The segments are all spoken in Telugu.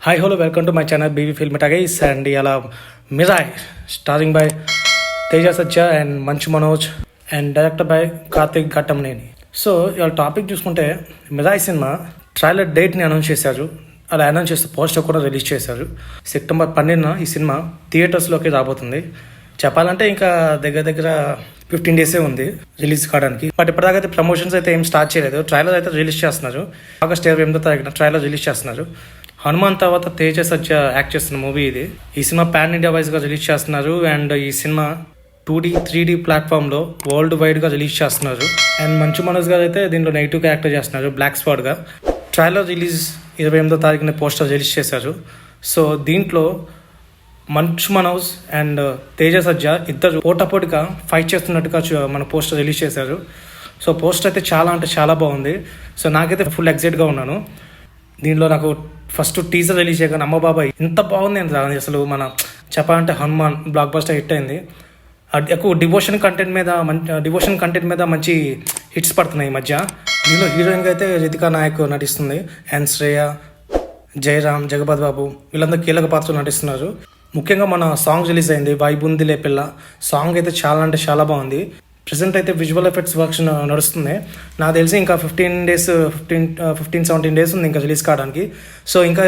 Hi hello welcome to my channel BV film టగైస్ అండ్ ఇలా Mirai starring by Teja Satya and Manchu Manoj and director by Karthik Ghattamaneni. So ఇవాళ టాపిక్ చూసుకుంటే మిరాయ్ సినిమా ట్రైలర్ డేట్ని అనౌన్స్ చేశారు. అలా అనౌన్స్ చేస్తే పోస్టర్ కూడా రిలీజ్ చేశారు. సెప్టెంబర్ 12న ఈ సినిమా థియేటర్స్లోకి రాబోతుంది. చెప్పాలంటే ఇంకా దగ్గర 15 డేసే ఉంది రిలీజ్ కావడానికి. బట్ ఇప్పటిదాకా అయితే ప్రమోషన్స్ అయితే ఏం స్టార్ట్ చేయలేదు. ట్రైలర్ అయితే రిలీజ్ చేస్తున్నారు. ఆగస్ట్ 28న ట్రైలర్ రిలీజ్ చేస్తున్నారు. హనుమాన్ తర్వాత తేజ సత్య యాక్ట్ చేస్తున్న మూవీ ఇది. ఈ సినిమా పాన్ ఇండియా వైజ్గా రిలీజ్ చేస్తున్నారు. అండ్ ఈ సినిమా 2D 3D ప్లాట్ఫామ్లో వరల్డ్ వైడ్గా రిలీజ్ చేస్తున్నారు. అండ్ మంచు మనోజ్ గారు అయితే దీంట్లో నెగిటివ్ క్యారెక్టర్ చేస్తున్నారు, బ్లాక్ స్పాట్గా. ట్రైలర్ రిలీజ్ 28వ పోస్టర్ రిలీజ్ చేశారు. సో దీంట్లో మంచు మనోజ్ అండ్ తేజ సజ్జ ఇద్దరు పోటాపోటీగా ఫైట్ చేస్తున్నట్టుగా మన పోస్టర్ రిలీజ్ చేశారు. సో పోస్టర్ అయితే చాలా అంటే చాలా బాగుంది. సో నాకైతే ఫుల్ ఎక్సైట్గా ఉన్నాను. దీనిలో నాకు ఫస్ట్ టీజర్ రిలీజ్ చేయగానే అమ్మ బాబాయ్ ఇంత బాగుంది అని అసలు మన చెప్పాలంటే హనుమాన్ బ్లాక్ బస్టర్ హిట్ అయింది. ఎక్కువ డివోషన్ కంటెంట్ మీద మంచి హిట్స్ పడుతున్నాయి ఈ మధ్య. దీనిలో హీరోయిన్గా అయితే రితికా నాయక్ నటిస్తుంది. అండ్ శ్రేయ, జయరామ్, జగపతి బాబు వీళ్ళందరూ కీలక పాత్రలు నటిస్తున్నారు. ముఖ్యంగా మన సాంగ్ రిలీజ్ అయింది వైబుందిలే పిల్ల. సాంగ్ అయితే చాలా అంటే చాలా బాగుంది. ప్రజెంట్ అయితే విజువల్ ఎఫెక్ట్స్ వర్క్స్ నడుస్తుంది. నాకు తెలిసి ఇంకా 15-17 డేస్ ఉంది ఇంకా రిలీజ్ కావడానికి. సో ఇంకా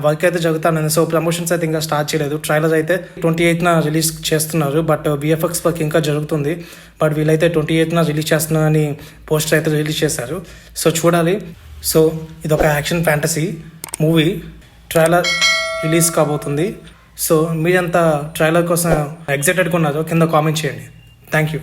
వర్క్ అయితే జరుగుతాను. సో ప్రమోషన్స్ అయితే ఇంకా స్టార్ట్ చేయలేదు. ట్రైలర్ అయితే 28న రిలీజ్ చేస్తున్నారు. బట్ విఎఫ్ఎక్స్ వర్క్ ఇంకా జరుగుతుంది. బట్ వీళ్ళైతే 28న రిలీజ్ చేస్తున్నారని పోస్టర్ అయితే రిలీజ్ చేశారు. సో చూడాలి. సో ఇదొక action fantasy movie. Trailer release కాబోతుంది. సో మీరంతా ట్రైలర్ కోసం ఎగ్జైటెడ్గా ఉన్నారో కింద కామెంట్ చేయండి. Thank you.